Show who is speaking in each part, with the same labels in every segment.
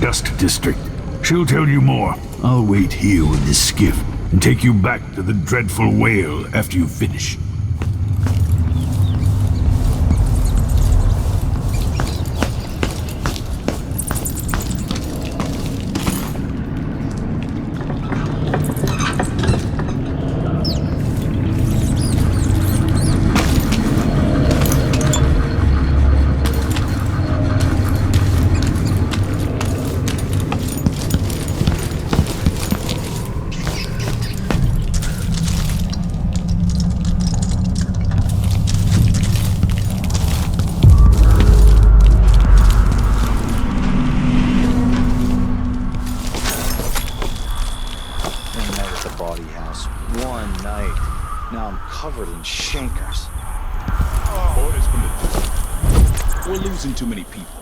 Speaker 1: Dust District. She'll tell you more. I'll wait here with this skiff and take you back to the dreadful whale after you finish.
Speaker 2: Now I'm covered in shankers.
Speaker 3: Orders from the... We're losing too many people.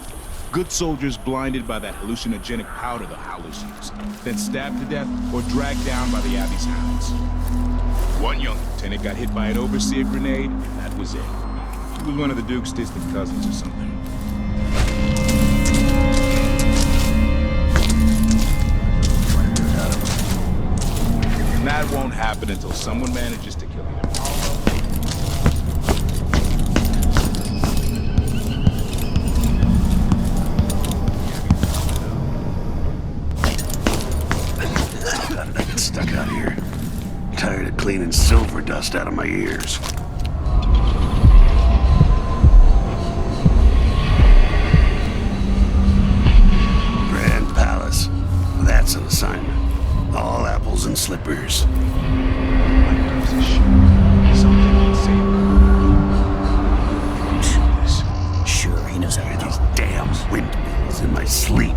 Speaker 3: Good soldiers blinded by that hallucinogenic powder the Howlers use, then stabbed to death or dragged down by the Abbey's hounds. One young lieutenant got hit by an overseer grenade, and that was it. He was one of the Duke's distant cousins or something. And that won't happen until someone manages to kill him.
Speaker 1: Stuck out here. Tired of cleaning silver dust out of my ears. Grand Palace. That's an assignment. All apples and slippers.
Speaker 4: Sure, he knows how to
Speaker 1: These damn windmills in my sleep.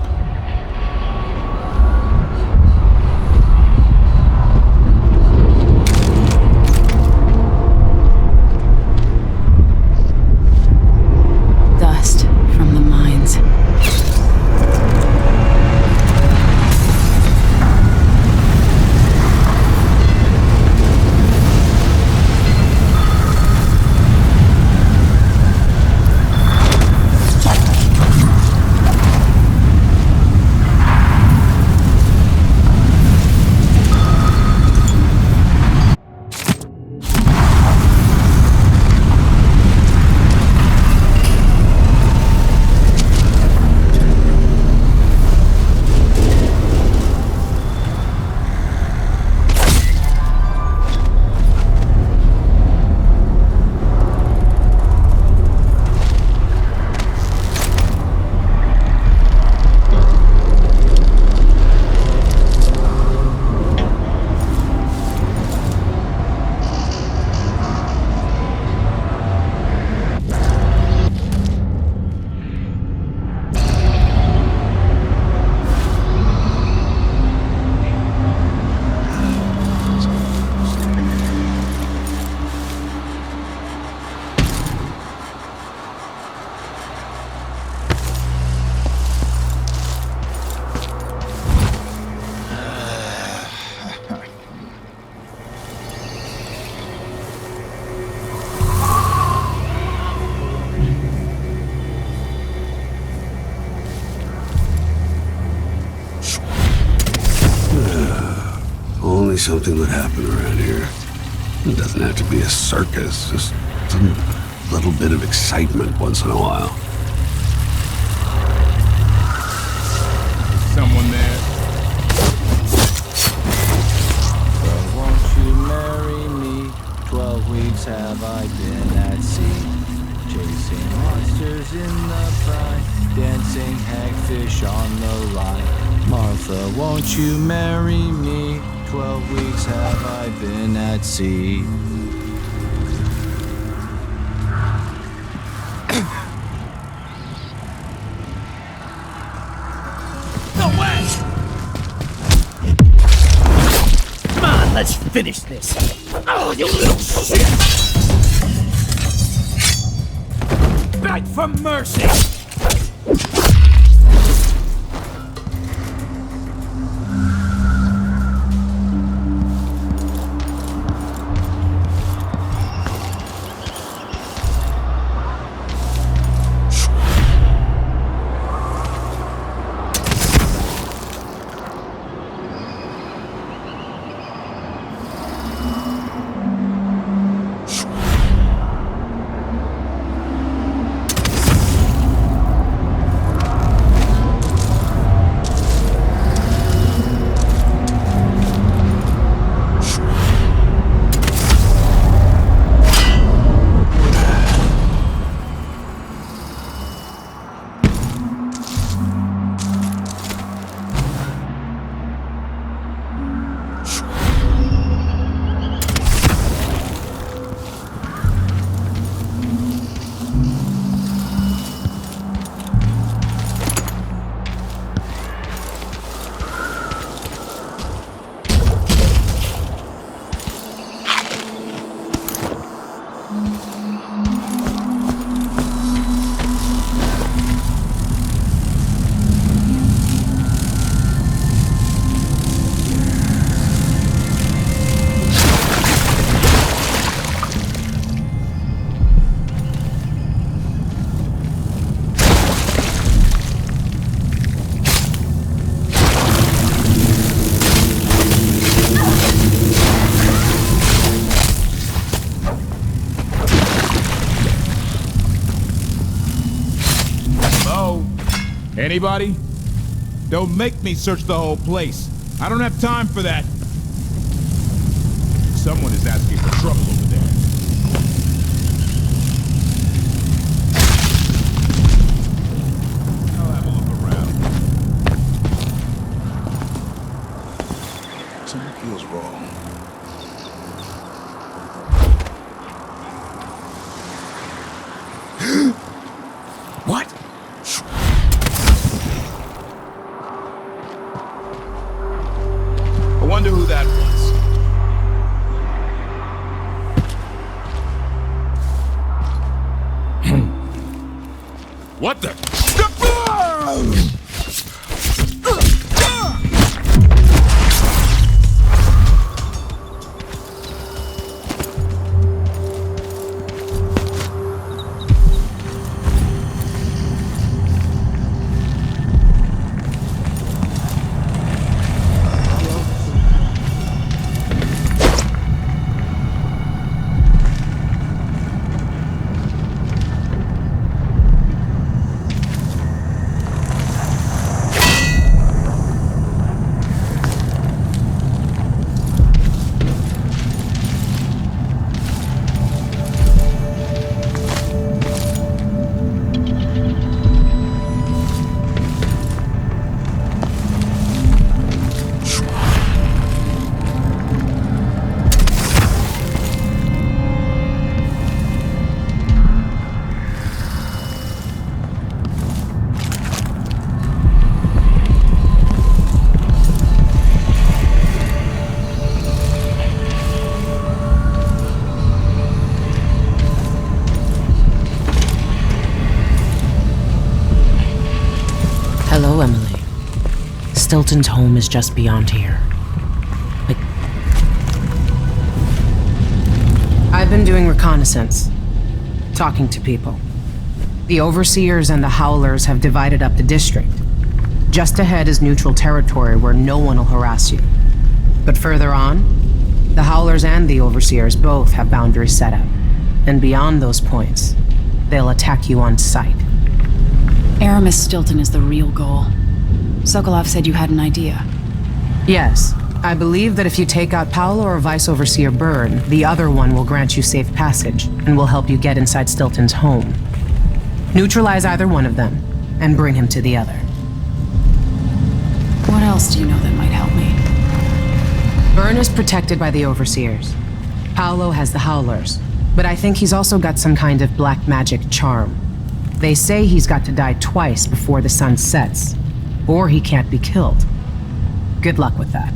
Speaker 5: Dust from the mines.
Speaker 1: Only something that happened around here. It doesn't have to be a circus, just some little bit of excitement once in a while.
Speaker 3: Someone there?
Speaker 2: Well, won't you marry me? 12 weeks have I been at sea, chasing monsters in the brine, dancing hagfish on the line. Martha, won't you marry me? 12 weeks have I been at sea.
Speaker 4: No way! Come on, let's finish this. Oh, you little shit! Beg for mercy!
Speaker 3: Anybody? Don't make me search the whole place. I don't have time for that. Someone is asking for trouble over there. I'll have a look around. Something feels wrong.
Speaker 1: What?
Speaker 3: I wonder who that was. What the?
Speaker 5: Hello, Emily. Stilton's home is just beyond here. I've been doing reconnaissance, talking to people. The Overseers and the Howlers have divided up the district. Just ahead is neutral territory where no one will harass you. But further on, the Howlers and the Overseers both have boundaries set up. And beyond those points, they'll attack you on sight.
Speaker 6: Aramis Stilton is the real goal. Sokolov said you had an idea.
Speaker 5: Yes, I believe that if you take out Paolo or Vice Overseer Byrne, the other one will grant you safe passage and will help you get inside Stilton's home. Neutralize either one of them and bring him to the other.
Speaker 6: What else do you know that might help me?
Speaker 5: Byrne is protected by the Overseers. Paolo has the Howlers, but I think he's also got some kind of black magic charm. They say he's got to die twice before the sun sets, or he can't be killed. Good luck with that.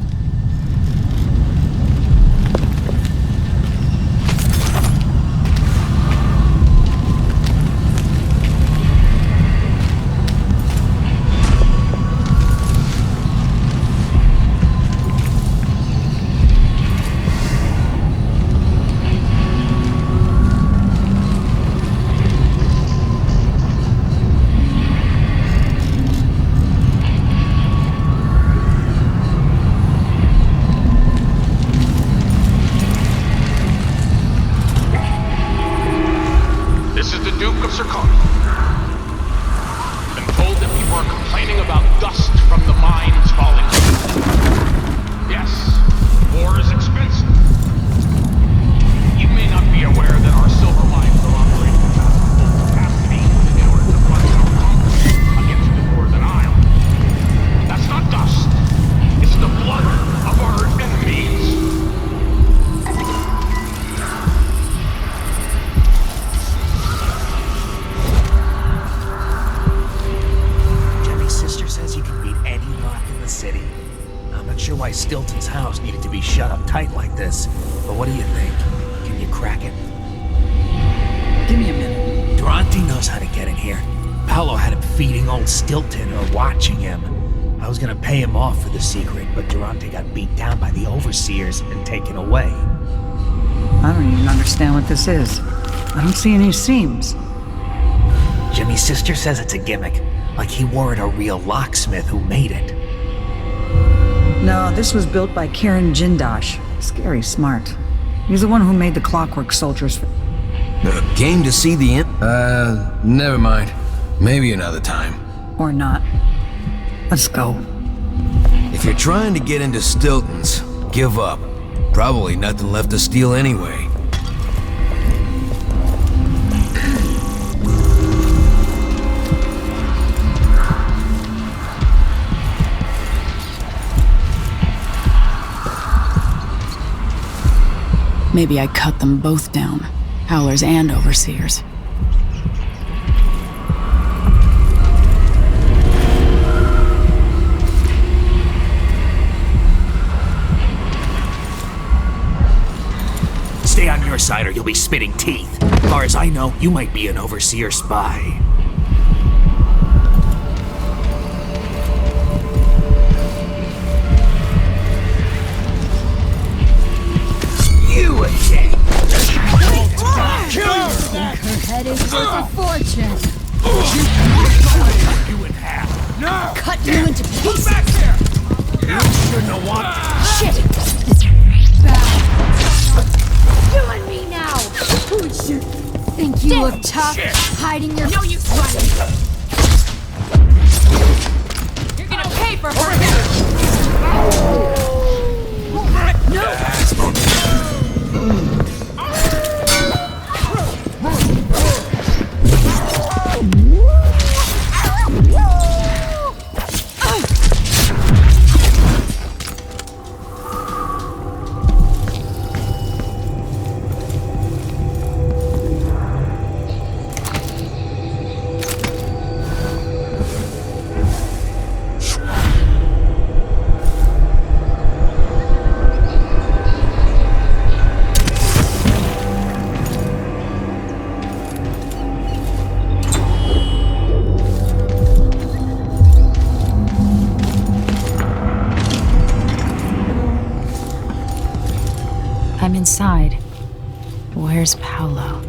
Speaker 4: Stilton's house needed to be shut up tight like this. But what do you think? Can you crack it?
Speaker 6: Give me a minute.
Speaker 4: Durante knows how to get in here. Paolo had him feeding old Stilton or watching him. I was gonna pay him off for the secret, but Durante got beat down by the Overseers and taken away.
Speaker 7: I don't even understand what this is. I don't see any seams.
Speaker 4: Jimmy's sister says it's a gimmick, like he weren't a real locksmith who made it.
Speaker 7: No, this was built by Karen Jindosh. Scary smart. He's the one who made the clockwork soldiers.
Speaker 8: Game to see the never mind. Maybe another time.
Speaker 7: Or not. Let's go.
Speaker 8: If you're trying to get into Stilton's, give up. Probably nothing left to steal anyway.
Speaker 6: Maybe I cut them both down. Howlers and Overseers.
Speaker 4: Stay on your side or you'll be spitting teeth. As far as I know, you might be an Overseer spy. You again!
Speaker 9: Her head is worth a fortune.
Speaker 4: You in half. No!
Speaker 9: Cut you into pieces.
Speaker 4: Back there! You shouldn't have wanted.
Speaker 9: Shit! Bad. You and me now. Who should think you look tough, hiding your no use running. You're gonna pay for her. No.
Speaker 6: I'm inside. Where's Paolo?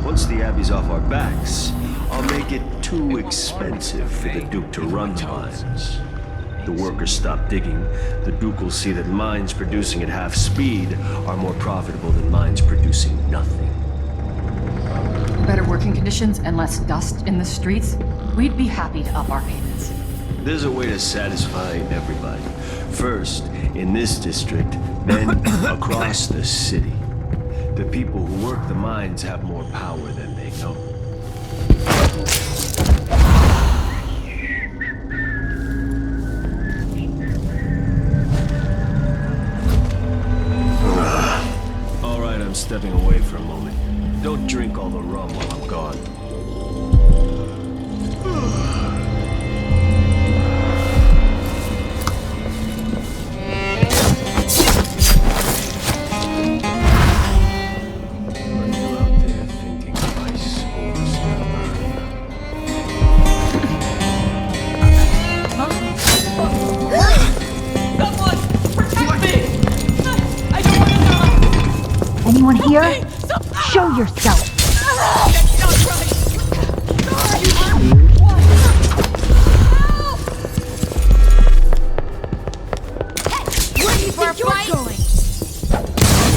Speaker 10: Once the Abbey's off our backs, I'll make it too expensive for the Duke to run the mines. The workers stop digging, the Duke will see that mines producing at half speed are more profitable than mines producing nothing.
Speaker 11: Better working conditions and less dust in the streets, we'd be happy to up our payments.
Speaker 10: There's a way to satisfy everybody. First, in this district, then across the city. The people who work the mines have more power than they know. All right, I'm stepping away for a moment. Don't drink all the rum while I'm gone.
Speaker 9: Anyone here? Show yourself.
Speaker 12: Where do you think you're going?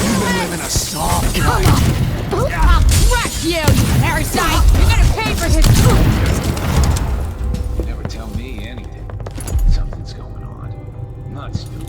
Speaker 4: You've been living a soft life.
Speaker 12: I'll crush you, you parasite! You're gonna pay for his...
Speaker 2: You never tell me anything. Something's going on. I'm not stupid.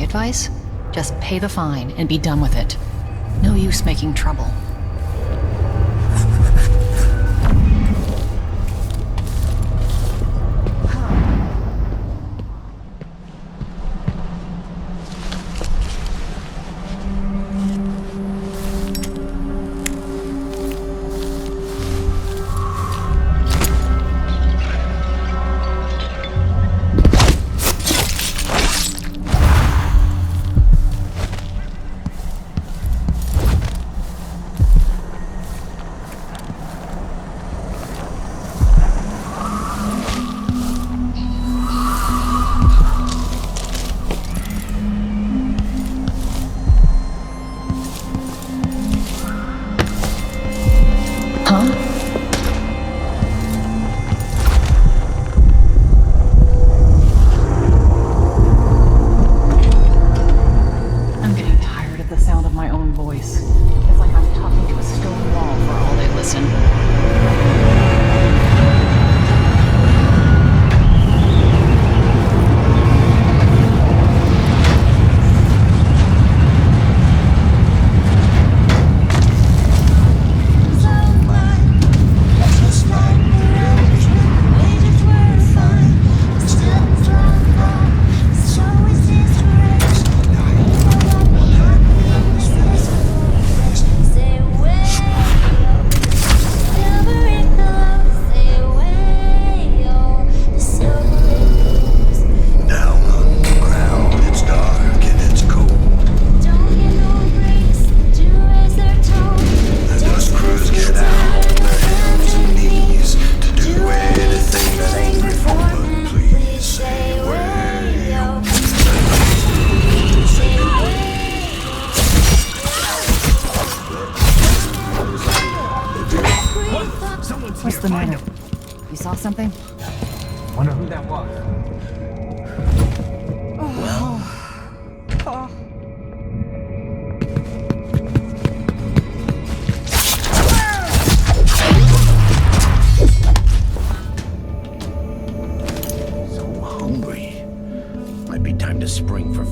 Speaker 11: Advice? Just pay the fine and be done with it. No use making trouble.
Speaker 6: What's the matter? You saw something?
Speaker 4: Wonder who that was.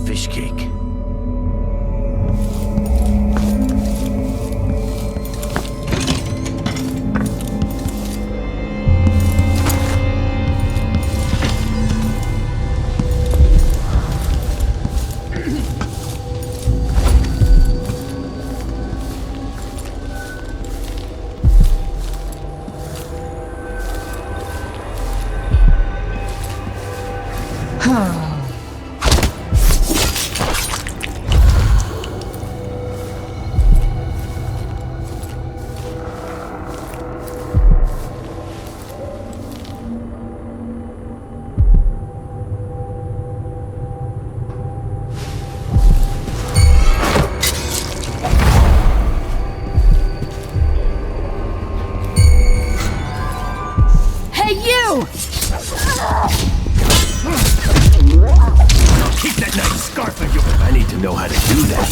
Speaker 8: fish cake.
Speaker 12: Hey, you!
Speaker 8: Keep that nice scarf of yours. I need to know how to do that.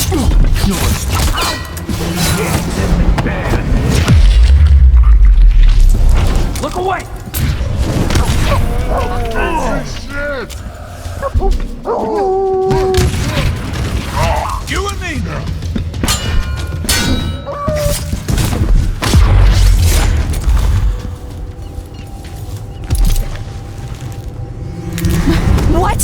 Speaker 8: Yours. Bad. Look away!
Speaker 3: You and me now.
Speaker 12: What?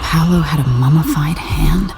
Speaker 6: Paolo had a mummified hand?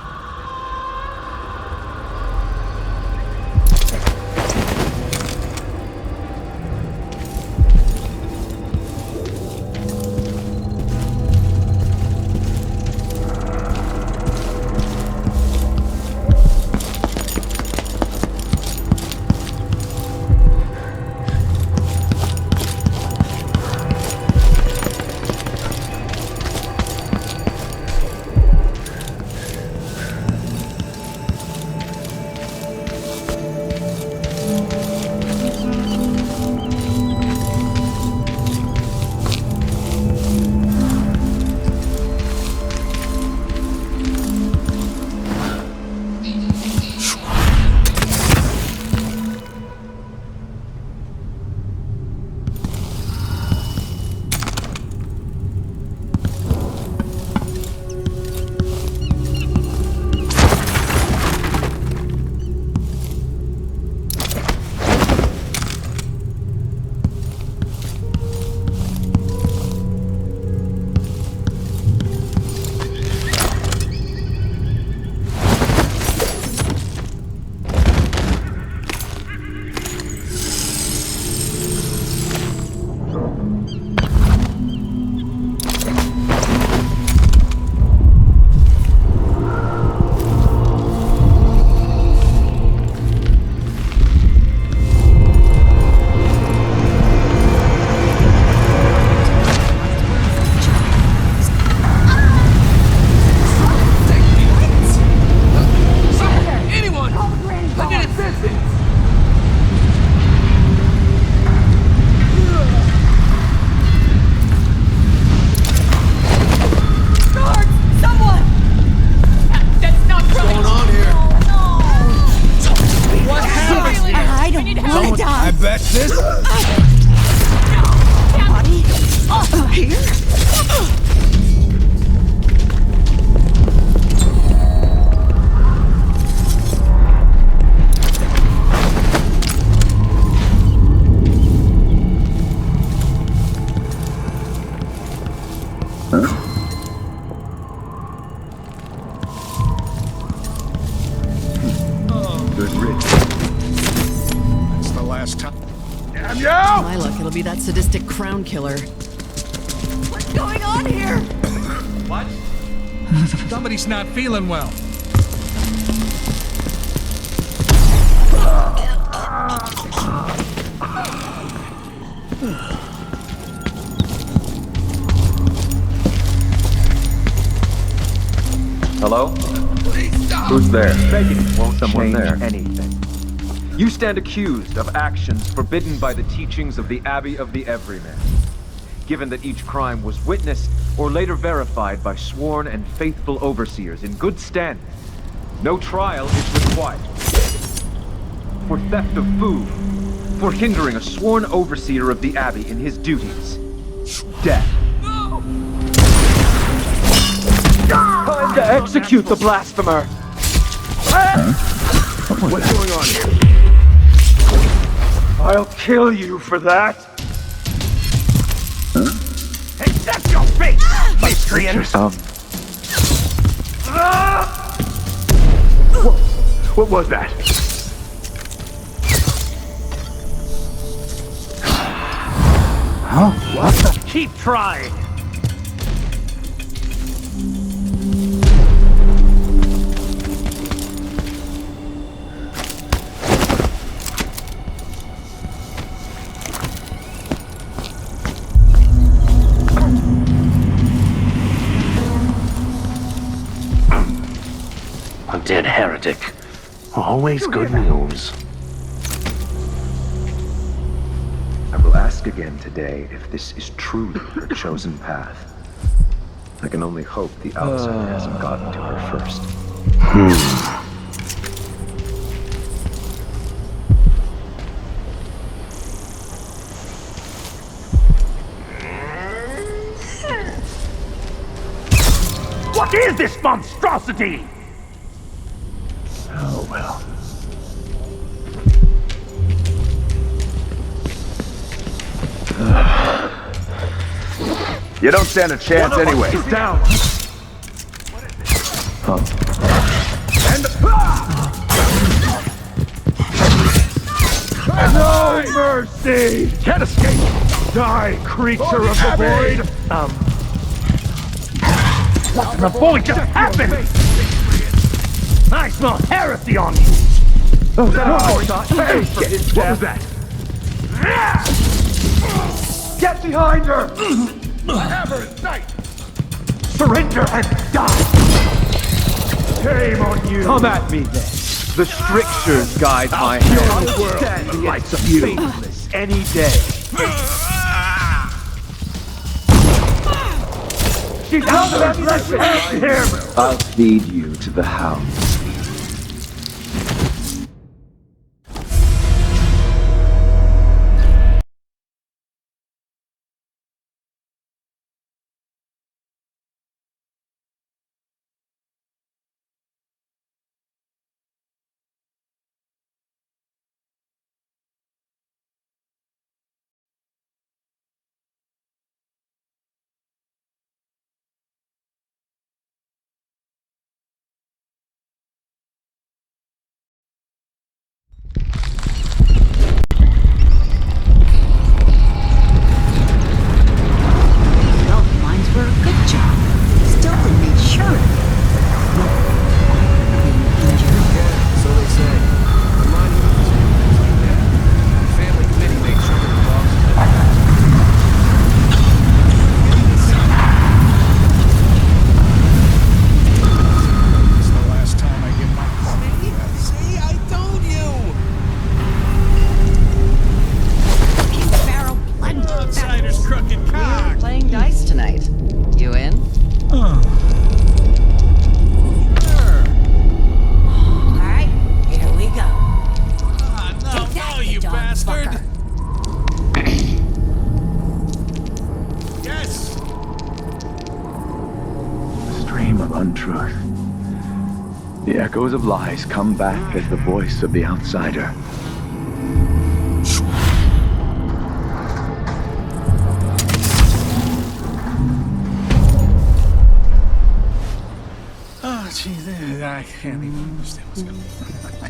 Speaker 10: Good riddance.
Speaker 3: That's the last time. Damn you!
Speaker 13: My luck, it'll be that sadistic crown killer.
Speaker 12: What's going on here?
Speaker 4: What? Somebody's not feeling well.
Speaker 14: Hello? Who's there? Won't someone there? Anything. You stand accused of actions forbidden by the teachings of the Abbey of the Everyman. Given that each crime was witnessed or later verified by sworn and faithful overseers in good standing, no trial is required. For theft of food, for hindering a sworn overseer of the Abbey in his duties. Death. Time to execute the blasphemer!
Speaker 10: What's going on here?
Speaker 14: I'll kill you for that!
Speaker 8: Accept your fate, miscreant!
Speaker 14: What was that?
Speaker 8: Huh? What? Keep trying!
Speaker 10: A dead heretic. Always good news.
Speaker 14: I will ask again today if this is truly her chosen path. I can only hope the outsider hasn't gotten to her first.
Speaker 8: What is this monstrosity?
Speaker 14: Oh well.
Speaker 10: You don't stand a chance anyway.
Speaker 14: Down!
Speaker 8: No mercy! Can't escape! Die, creature of the void! What in the void just happened? I smell heresy on you!
Speaker 14: Oh, hey, what was that? Get behind her!
Speaker 8: I have her in sight!
Speaker 14: Surrender and die!
Speaker 8: Shame on you!
Speaker 14: Come at me then. The strictures guide my hand.
Speaker 8: I'll
Speaker 14: stand
Speaker 8: the likes
Speaker 14: against
Speaker 8: of you.
Speaker 14: faithless any day.
Speaker 8: She's out of that blessing!
Speaker 14: I'll feed you to the hounds. The echoes of lies come back as the voice of the outsider.
Speaker 4: Oh, geez, I can't even understand what's going on. I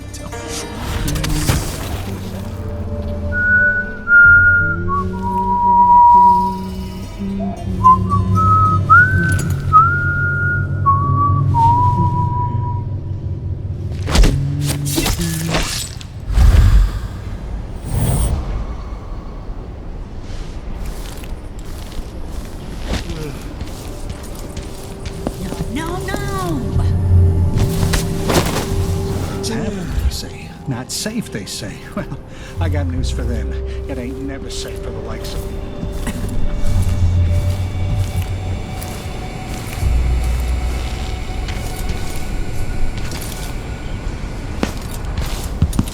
Speaker 4: Not safe, they say. Well, I got news for them. It ain't never safe for the likes of me.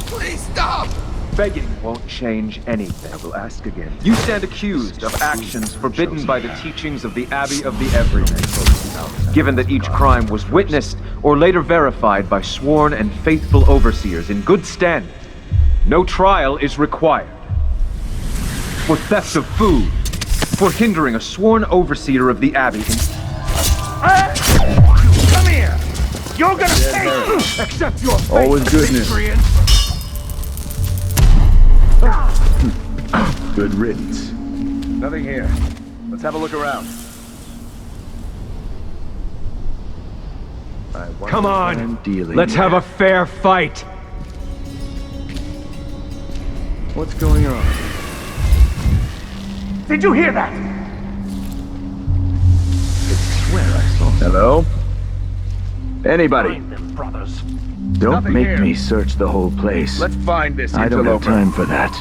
Speaker 8: Please stop!
Speaker 14: Begging won't change anything. I will ask again. You stand accused of actions forbidden by the teachings of the Abbey of the Everyman. Given that each crime was witnessed or later verified by sworn and faithful overseers in good standing, no trial is required. For theft of food, for hindering a sworn overseer of the Abbey in...
Speaker 15: Come here! You're gonna pay!
Speaker 14: Accept your fate,
Speaker 15: Always goodness.
Speaker 14: miscreant!
Speaker 15: Good riddance. Nothing here. Let's have a look around.
Speaker 14: Come on! Let's have a fair fight!
Speaker 15: What's going on?
Speaker 14: Did you hear that?
Speaker 15: Swear I saw. Hello? Anybody?
Speaker 14: Brothers.
Speaker 15: Don't
Speaker 14: Nothing
Speaker 15: make
Speaker 14: here.
Speaker 15: me search the whole place.
Speaker 14: Let's find this
Speaker 15: I don't have
Speaker 14: interloper.
Speaker 15: time for that.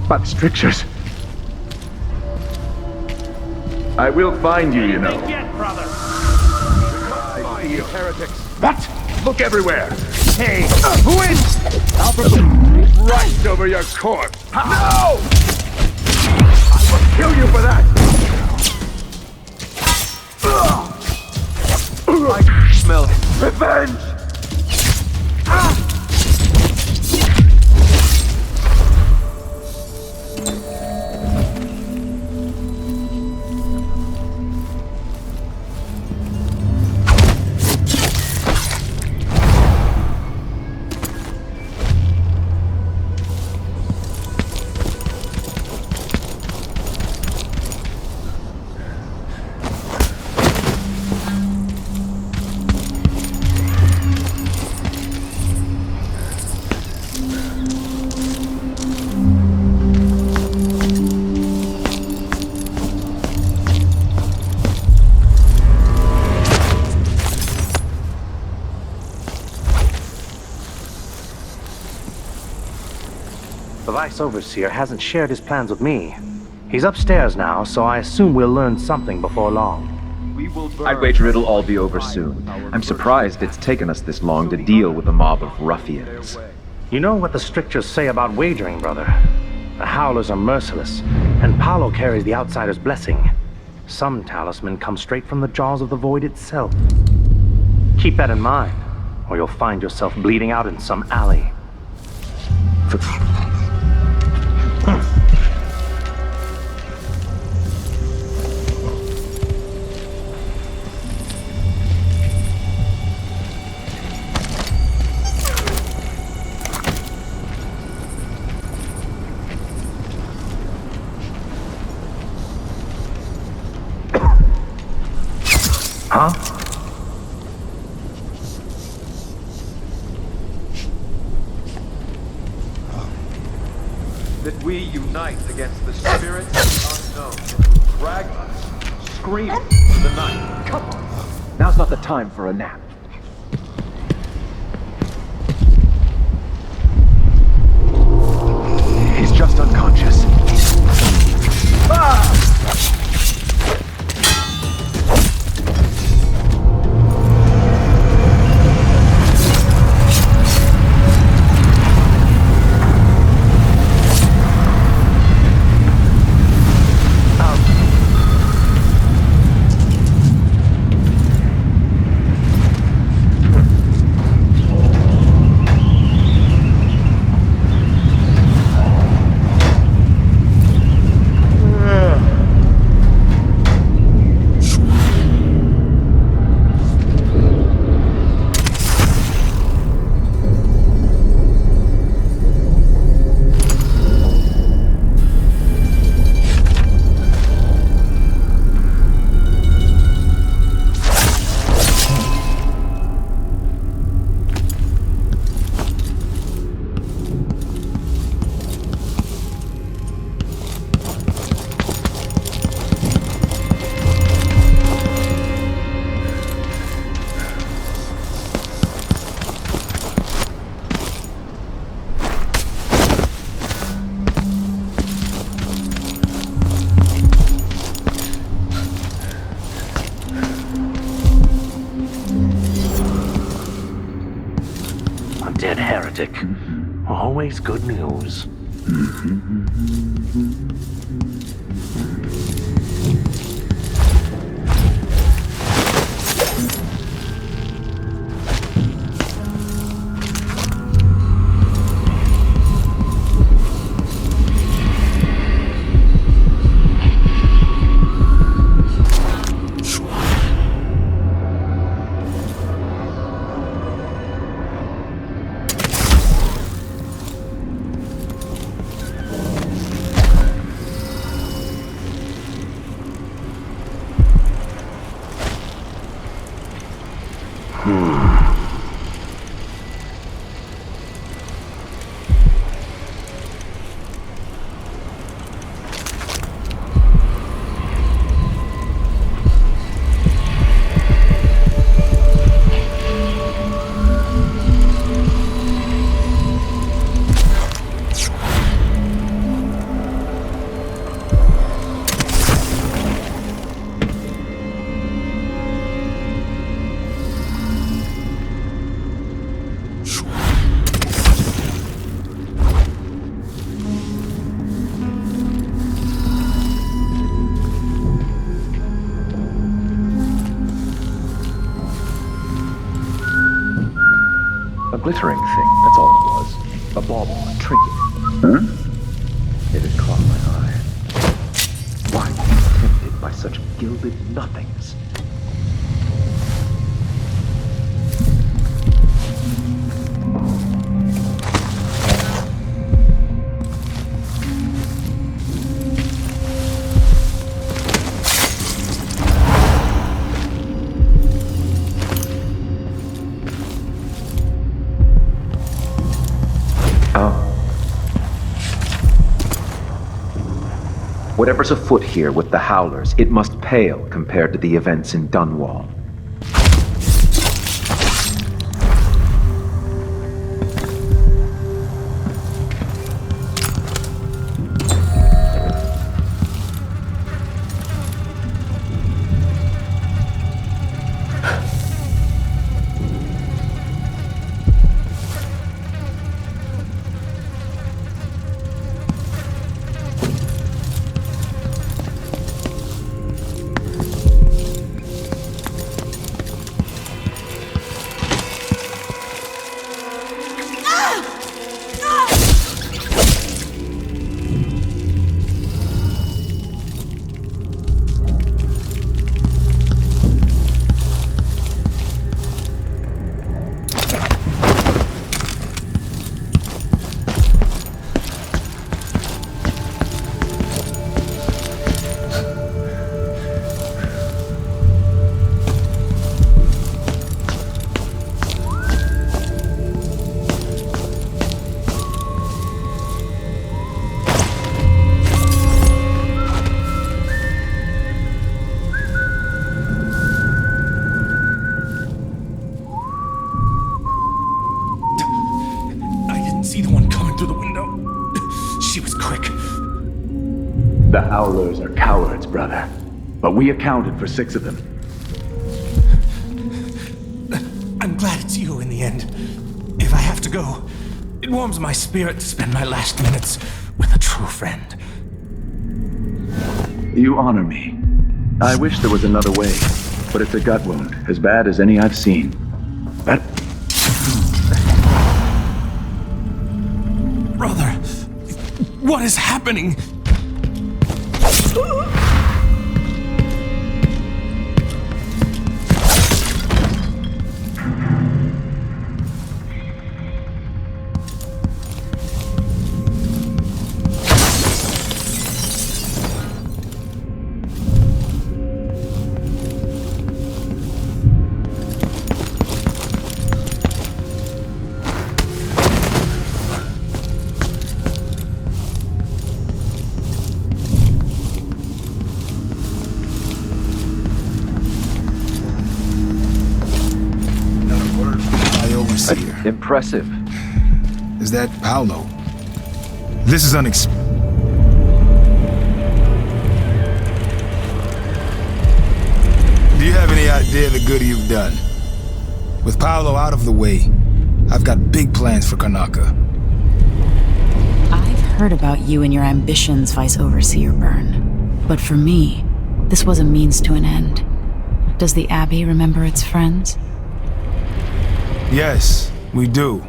Speaker 15: But strictures. I will find you, you know.
Speaker 14: brother!
Speaker 15: I see you heretics. What? Look everywhere.
Speaker 14: Hey, who is?
Speaker 15: I'll right over your corpse. No! I will kill you for that.
Speaker 14: I smell it.
Speaker 15: Revenge!
Speaker 16: The Vice Overseer hasn't shared his plans with me. He's upstairs now, so I assume we'll learn something before long.
Speaker 14: I'd wager it'll all be over soon. I'm surprised it's taken us this long to deal with a mob of ruffians.
Speaker 16: You know what the strictures say about wagering, brother? The Howlers are merciless, and Paolo carries the Outsider's blessing. Some talisman comes straight from the jaws of the Void itself. Keep that in mind, or you'll find yourself bleeding out in some alley. Huh?
Speaker 14: That we unite against the spirits unknown. Fragments scream in the night. Come on. Now's not the time for a nap. He's just unconscious. Ah!
Speaker 16: Always good news.
Speaker 14: Glittering thing, that's all it was. A bauble, a trinket. Huh? It had caught my eye. Why be tempted by such gilded nothings? Whatever's afoot here with the Howlers, it must pale compared to the events in Dunwall.
Speaker 15: The Howlers are cowards, brother. But we accounted for 6 of them.
Speaker 4: I'm glad it's you in the end. If I have to go, it warms my spirit to spend my last minutes with a true friend.
Speaker 15: You honor me. I wish there was another way, but it's a gut wound, as bad as any I've seen. But...
Speaker 4: Brother, what is happening?
Speaker 14: Impressive.
Speaker 17: Is that Paolo? This is unexpected. Do you have any idea of the good you've done? With Paolo out of the way, I've got big plans for Karnaca.
Speaker 6: heard about you and your ambitions, Vice Overseer Byrne. But for me, this was a means to an end. Does the Abbey remember its friends?
Speaker 17: Yes, we do.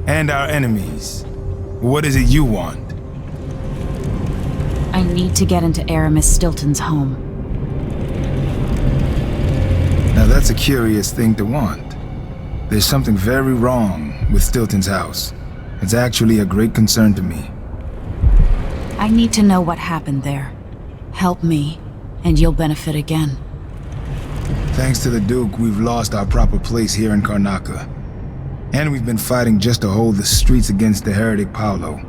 Speaker 17: And our enemies. What is it you want?
Speaker 6: I need to get into Aramis Stilton's home.
Speaker 17: Now that's a curious thing to want. There's something very wrong with Stilton's house. It's actually a great concern to me.
Speaker 6: I need to know what happened there. Help me, and you'll benefit again.
Speaker 17: Thanks to the Duke, we've lost our proper place here in Karnaca. And we've been fighting just to hold the streets against the heretic Paolo.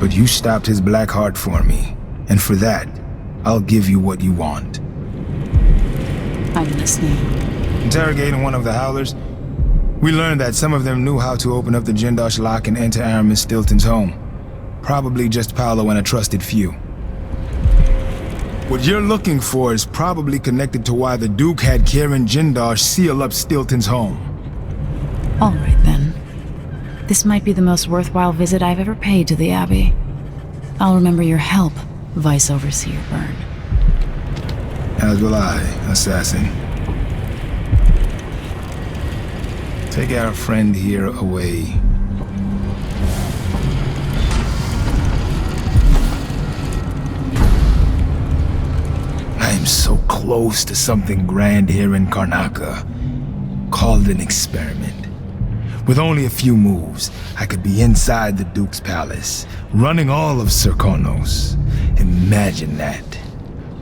Speaker 17: But you stopped his black heart for me. And for that, I'll give you what you want.
Speaker 6: I'm listening.
Speaker 17: Interrogating one of the Howlers, we learned that some of them knew how to open up the Jindosh lock and enter Aramis Stilton's home. Probably just Paolo and a trusted few. What you're looking for is probably connected to why the Duke had Karen Jindosh seal up Stilton's home.
Speaker 6: All right, then. This might be the most worthwhile visit I've ever paid to the Abbey. I'll remember your help, Vice Overseer Byrne.
Speaker 17: As will I, assassin. Take our friend here away. I am so close to something grand here in Karnaca. Called an experiment. With only a few moves, I could be inside the Duke's palace, running all of Serkonos. Imagine that.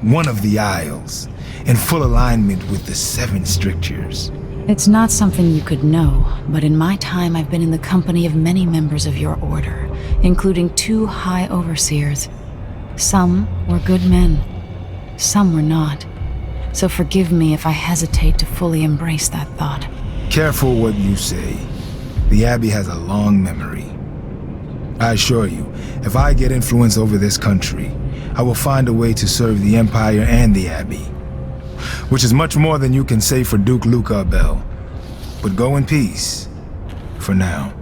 Speaker 17: One of the Isles, in full alignment with the 7 strictures.
Speaker 6: It's not something you could know, but in my time I've been in the company of many members of your order, including 2 High Overseers. Some were good men, some were not. So forgive me if I hesitate to fully embrace that thought.
Speaker 17: Careful what you say. The Abbey has a long memory. I assure you, if I get influence over this country, I will find a way to serve the Empire and the Abbey. Which is much more than you can say for Duke Luca Bell. But go in peace, for now.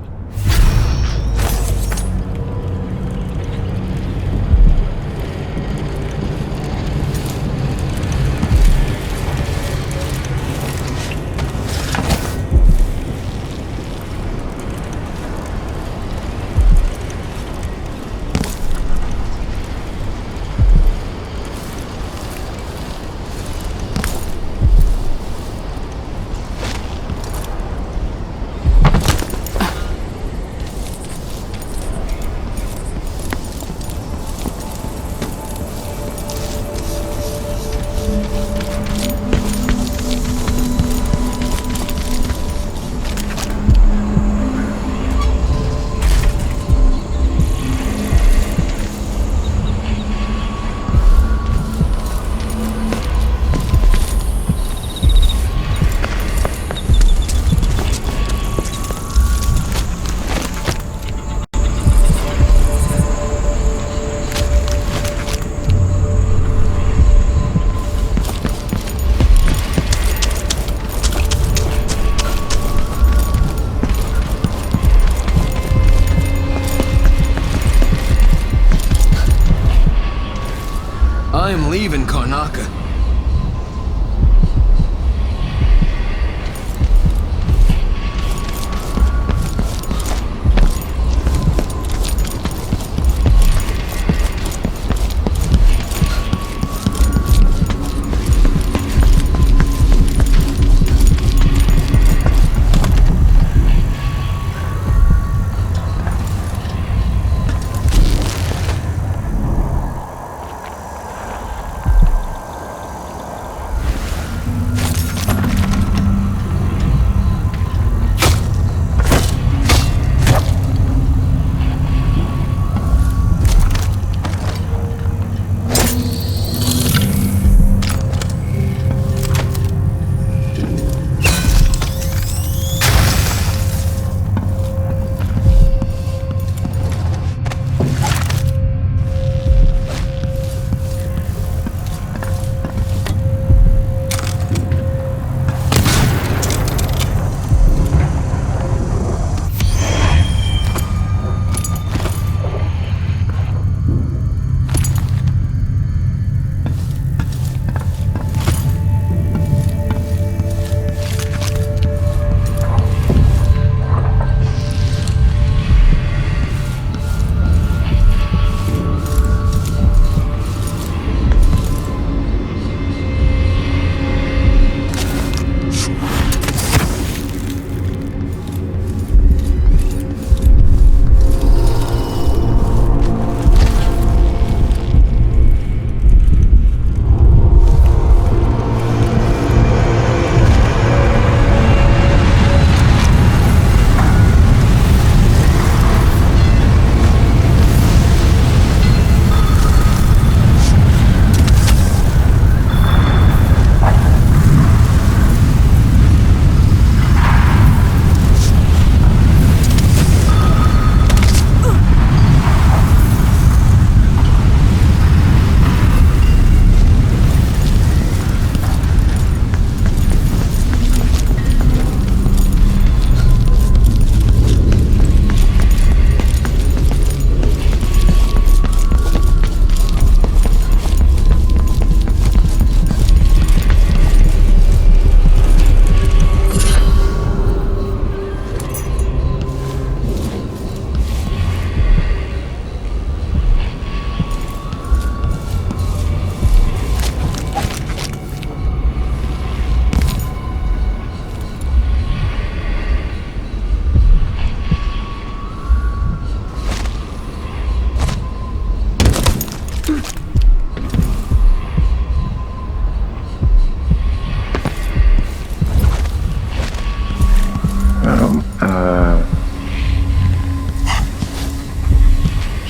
Speaker 8: I am leaving Karnaca.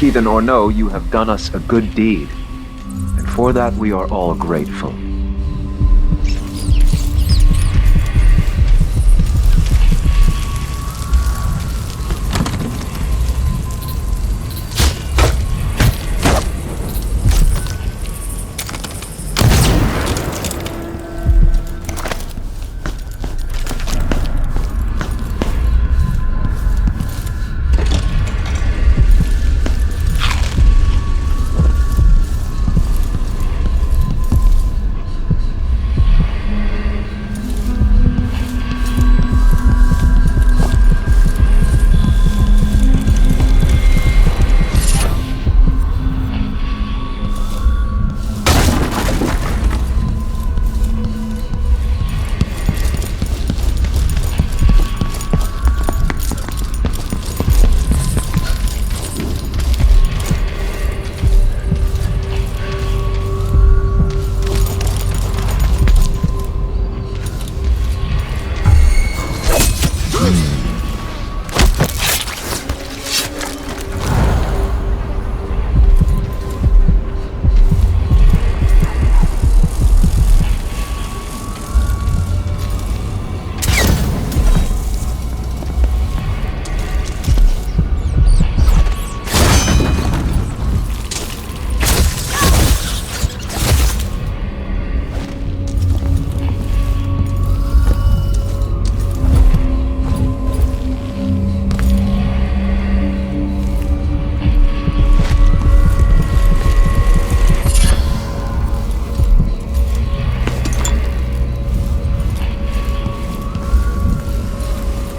Speaker 14: heathen or no, you have done us a good deed. And for that we are all grateful.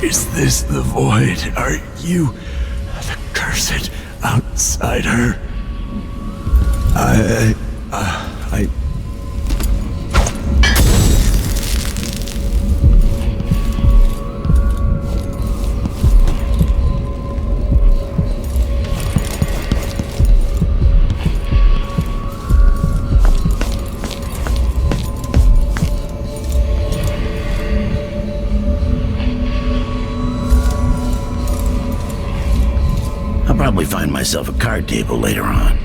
Speaker 17: Is this the void? Are you the cursed outsider? I...
Speaker 18: I'll probably find myself a card table later on.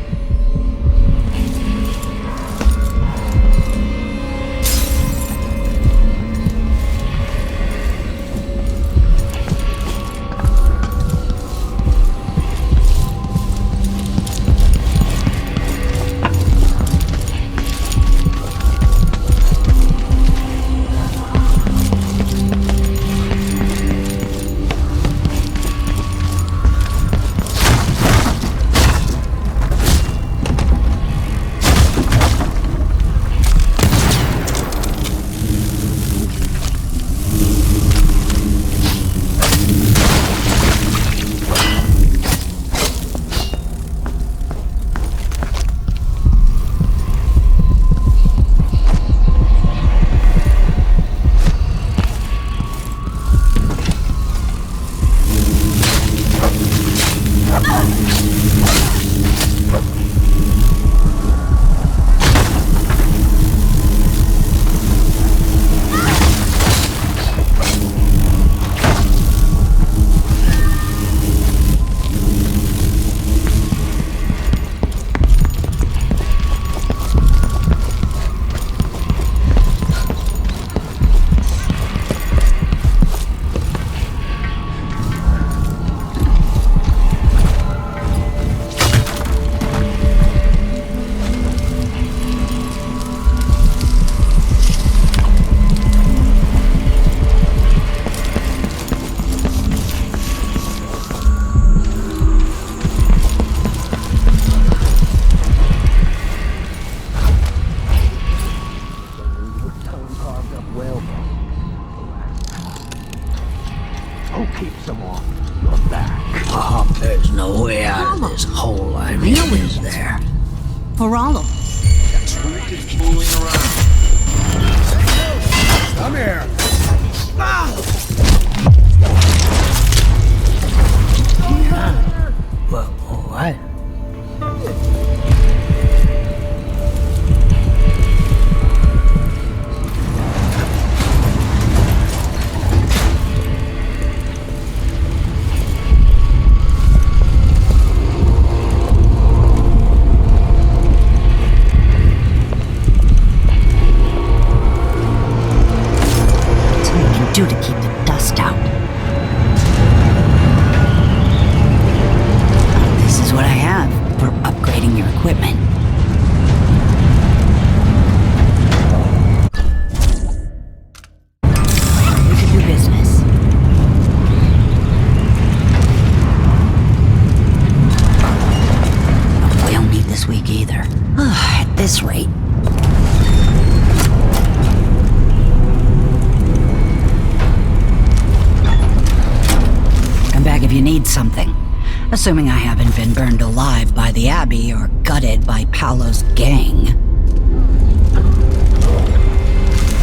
Speaker 4: Who keeps them off your back?
Speaker 18: Oh, there's no way out of this hole I'm in, is there?
Speaker 12: Faralo.
Speaker 4: Who's fooling around?
Speaker 17: Come here!
Speaker 18: What?
Speaker 19: week either. At this rate. Come back if you need something. Assuming I haven't been burned alive by the Abbey or gutted by Paolo's gang.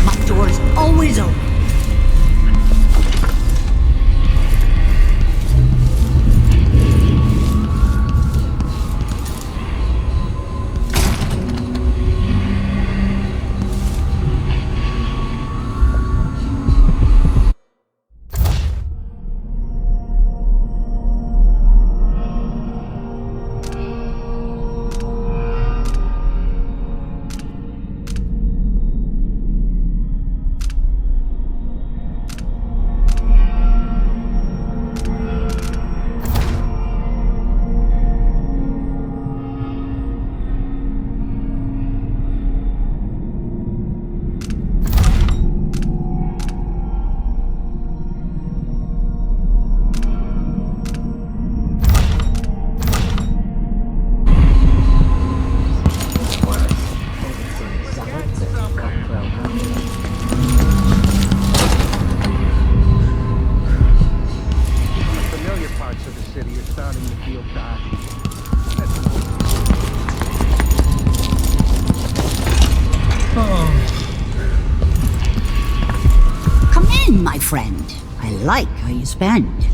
Speaker 19: My door's always open. My friend, I like how you spend.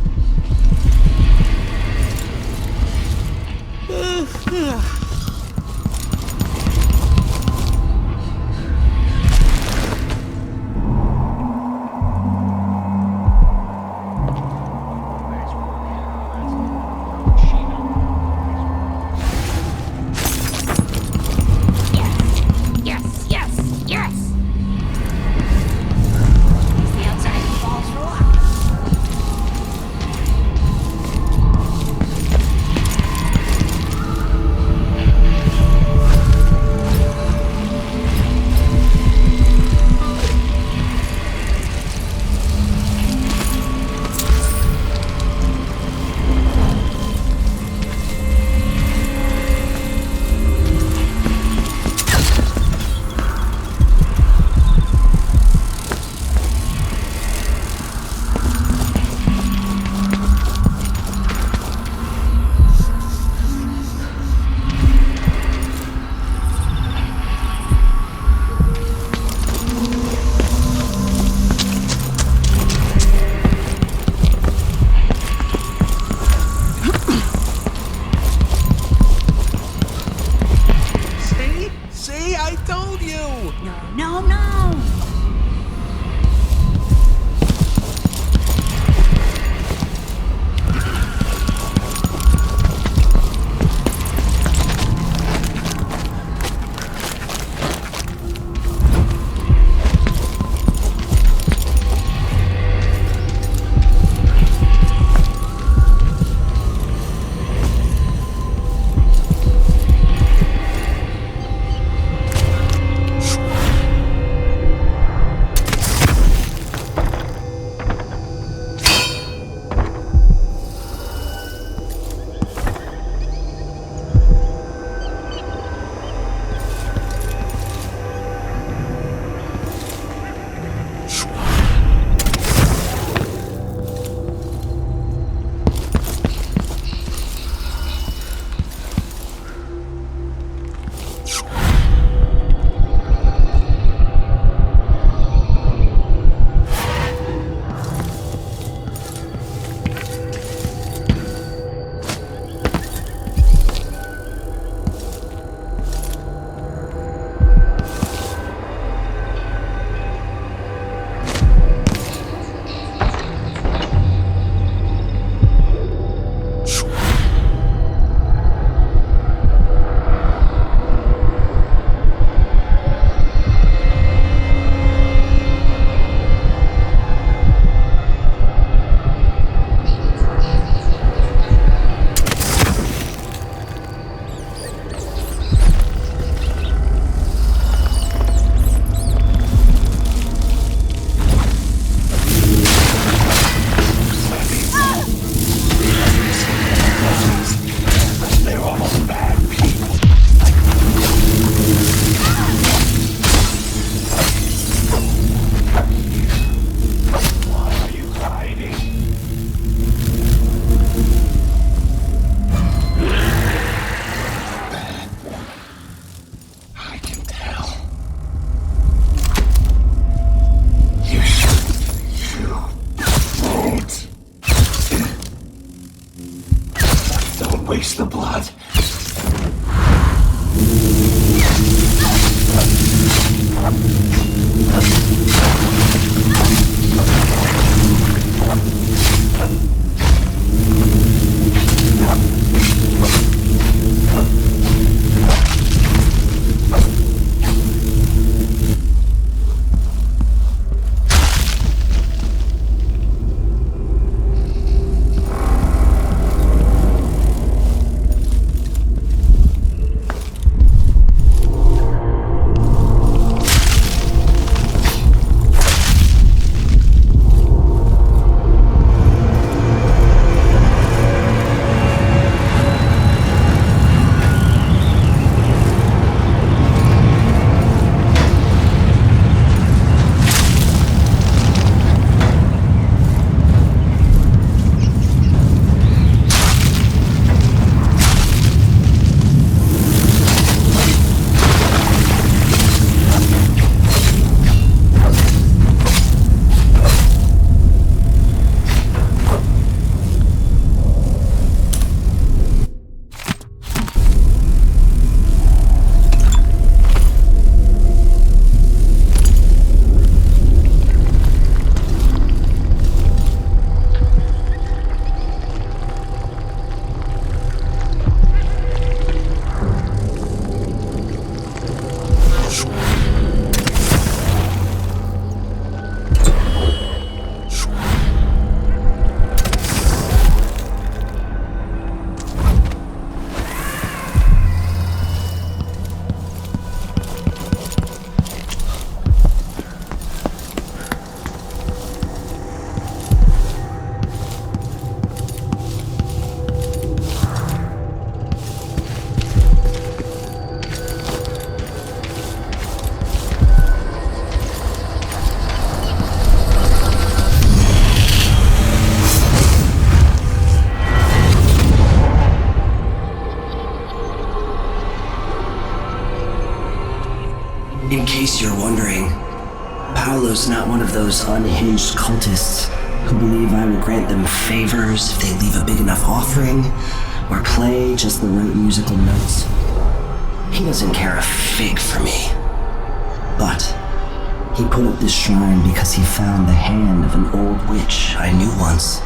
Speaker 18: Don't waste the blood.
Speaker 20: In case you're wondering, Paolo's not one of those unhinged cultists who believe I will grant them favors if they leave a big enough offering or play just the right musical notes. He doesn't care a fig for me. But he put up this shrine because he found the hand of an old witch I knew once.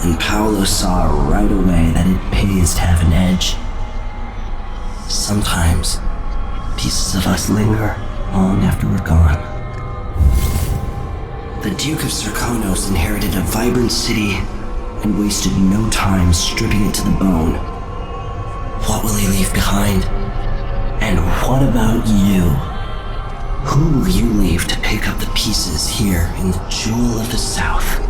Speaker 20: And Paolo saw right away that it pays to have an edge. Sometimes pieces of us linger long after we're gone. The Duke of Serkonos inherited a vibrant city and wasted no time stripping it to the bone. What will he leave behind? And what about you? Who will you leave to pick up the pieces here in the Jewel of the South?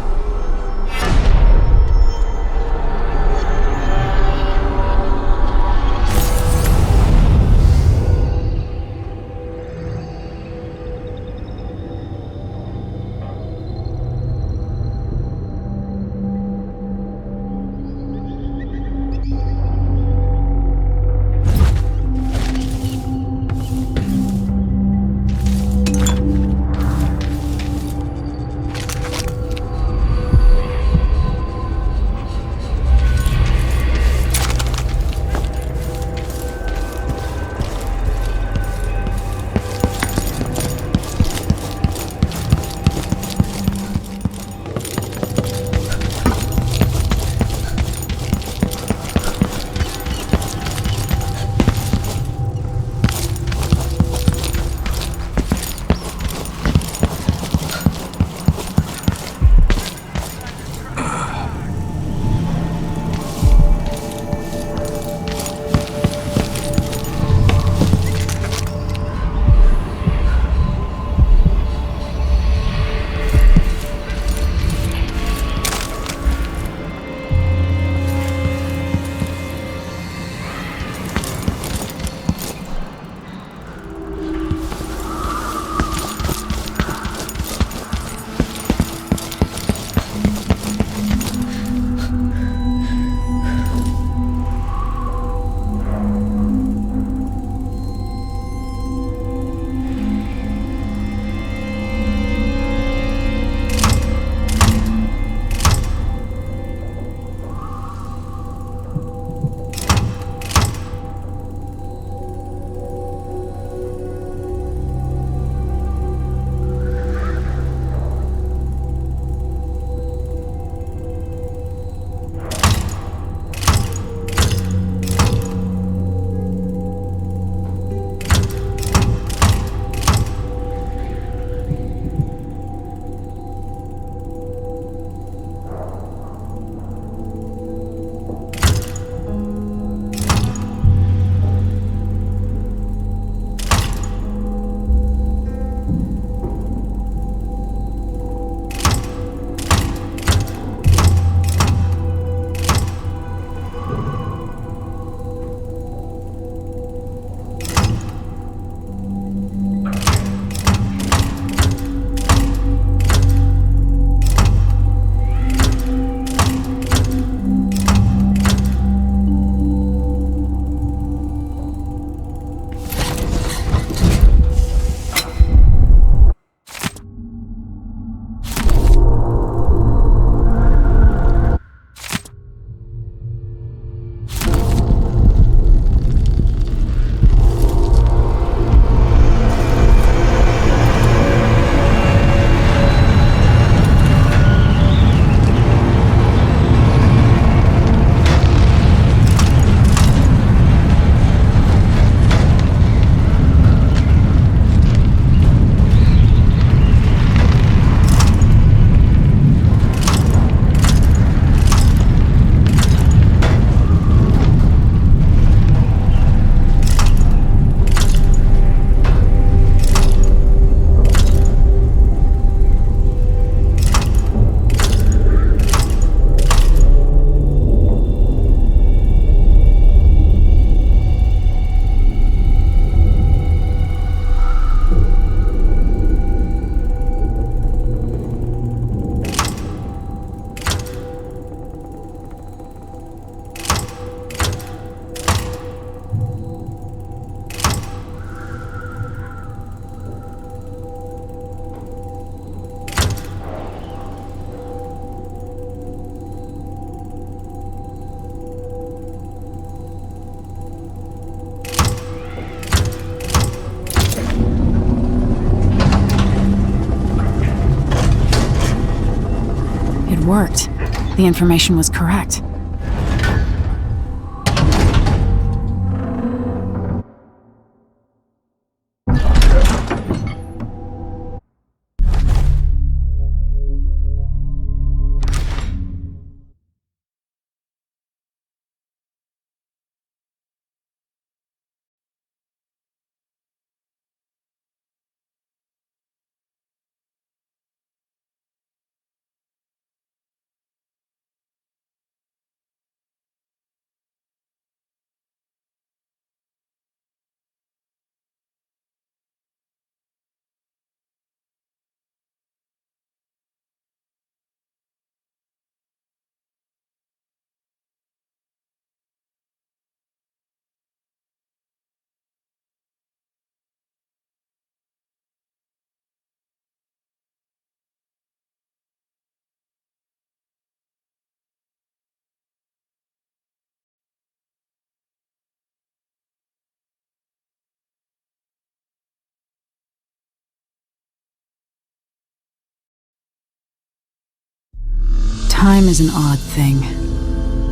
Speaker 6: worked. The information was correct. Time is an odd thing.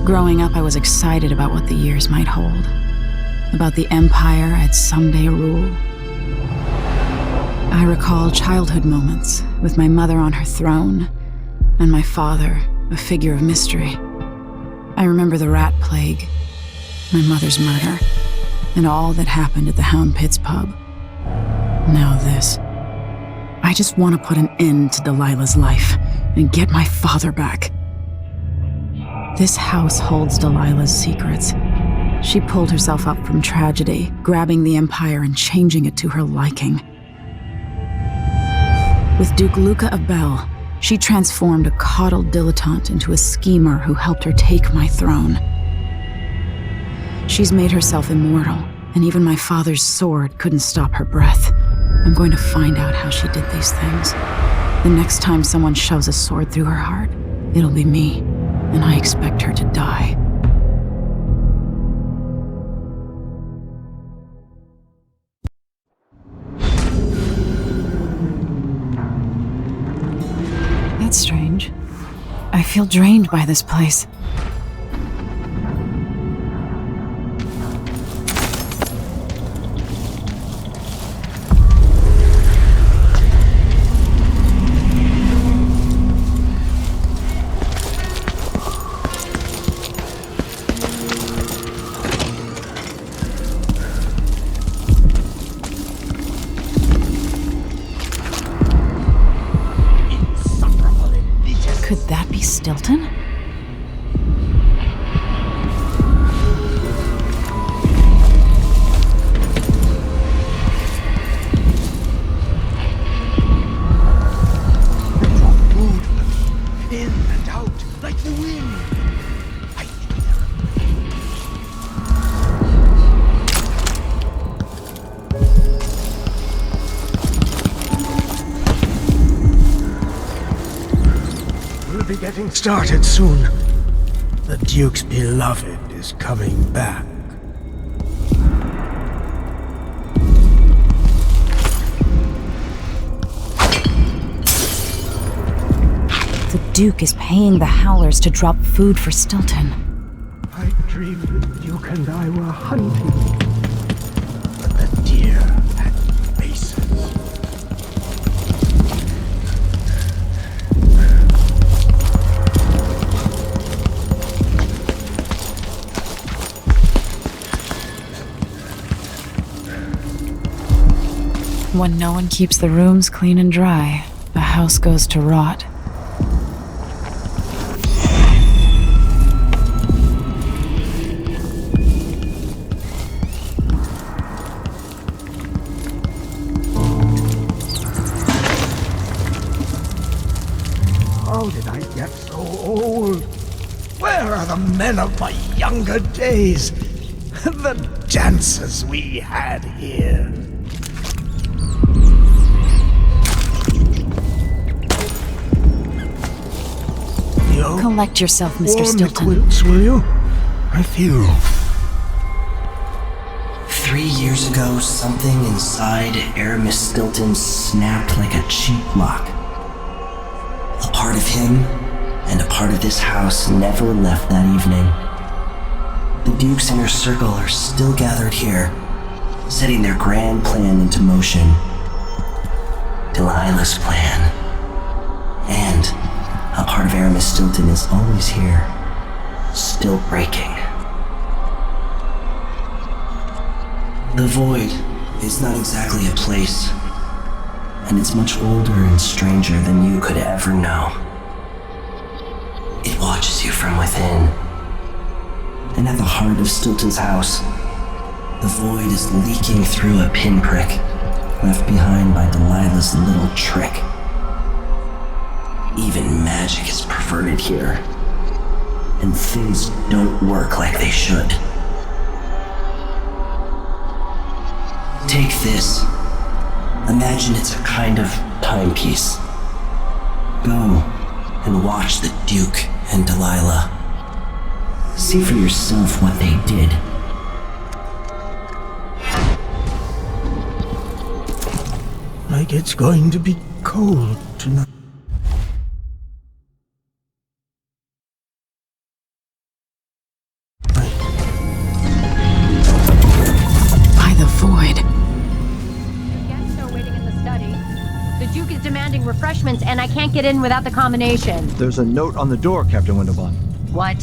Speaker 6: Growing up, I was excited about what the years might hold. About the empire I'd someday rule. I recall childhood moments with my mother on her throne, and my father, a figure of mystery. I remember the rat plague, my mother's murder, and all that happened at the Hound Pits pub. Now this. I just want to put an end to Delilah's life and get my father back. This house holds Delilah's secrets. She pulled herself up from tragedy, grabbing the Empire and changing it to her liking. With Duke Luca of Bell, she transformed a coddled dilettante into a schemer who helped her take my throne. She's made herself immortal, and even my father's sword couldn't stop her breath. I'm going to find out how she did these things. The next time someone shoves a sword through her heart, it'll be me, and I expect her to die. That's strange. I feel drained by this place. Could that be Stilton?
Speaker 17: In and out, like the wind. We'll be getting started soon. The Duke's beloved is coming back.
Speaker 6: The Duke is paying the Howlers to drop food for Stilton.
Speaker 17: I dreamed the Duke and I were hunting. But the deer had faces.
Speaker 6: When no one keeps the rooms clean and dry, the house goes to rot.
Speaker 17: How did I get so old? Where are the men of my younger days? The dances we had here.
Speaker 6: Collect yourself, Mr.
Speaker 17: Warm the
Speaker 6: Stilton.
Speaker 17: quilts, will you? I feel
Speaker 20: 3 years ago, something inside Aramis Stilton snapped like a cheap lock. A part of him and a part of this house never left that evening. The Duke's inner circle are still gathered here, setting their grand plan into motion. Delilah's plan. And a part of Aramis Stilton is always here, still breaking. The Void is not exactly a place, and it's much older and stranger than you could ever know. It watches you from within. And at the heart of Stilton's house, the Void is leaking through a pinprick left behind by Delilah's little trick. Even magic is perverted here, and things don't work like they should. Take this. Imagine it's a kind of timepiece. Go and watch the Duke and Delilah. See for yourself what they did.
Speaker 18: Like it's going to be cold tonight.
Speaker 6: By the Void.
Speaker 9: Guests are waiting in the study. The Duke is demanding refreshments, and I can't get in without the combination.
Speaker 21: There's a note on the door, Captain Windelband.
Speaker 9: What?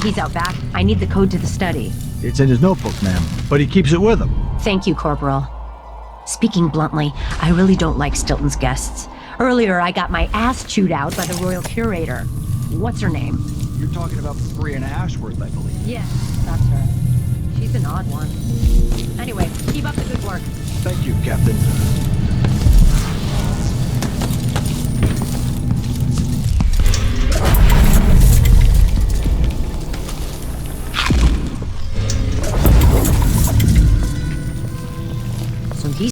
Speaker 9: He's out back. I need the code to the study.
Speaker 21: It's in his notebook, ma'am, but he keeps it with him.
Speaker 9: Thank you, Corporal. Speaking bluntly, I really don't like Stilton's guests. Earlier, I got my ass chewed out by the Royal Curator. What's her name?
Speaker 21: You're talking about Brianna Ashworth, I believe.
Speaker 9: Yes, that's her. She's an odd one. Anyway, keep up the good work.
Speaker 21: Thank you, Captain.